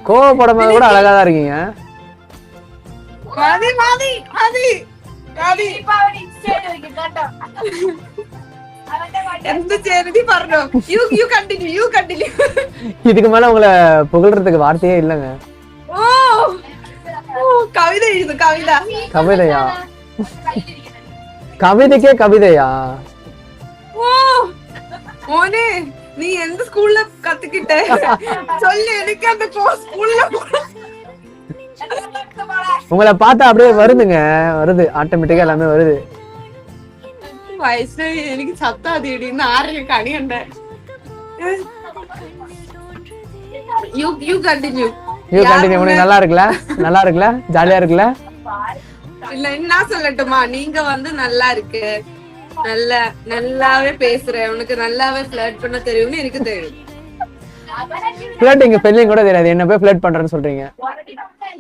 கோவப்படாம கூட அழகாதான் இருக்கீங்க. இதுக்கு மேல உங்களை புகழ்றதுக்கு வார்த்தையே இல்லைங்க. கவிதை எழுது. கவிதையா? கவிதைக்கே கவிதையா? மோனே நீ எந்த ஸ்கூல்ல கத்துக்கிட்ட சொல்லு எனக்கு. அந்த ஸ்கூல்ல உங்களை பார்த்தா அப்படியே வருது ஆட்டோமேட்டிக்கா எல்லாமே வருது. வயசுல எனக்கு சத்தாது இடின்னு ஆறு கணியண்ட. You continue. உனக்கு நல்லா இருக்குல்ல ஜாலியா இருக்குல்ல? இல்ல என்ன சொல்லட்டுமா, நீங்க வந்து நல்லா இருக்கு, நல்லாவே பேசுற, உனக்கு நல்லாவே ஃப்ளர்ட் பண்ண தெரியும்னு எனக்கு தெரியும். ஃப்ளர்ட்டிங் ஸ்பெல்லிங் கூட தெரியாது, என்ன போய் ஃப்ளர்ட் பண்றேன்னு சொல்றீங்க.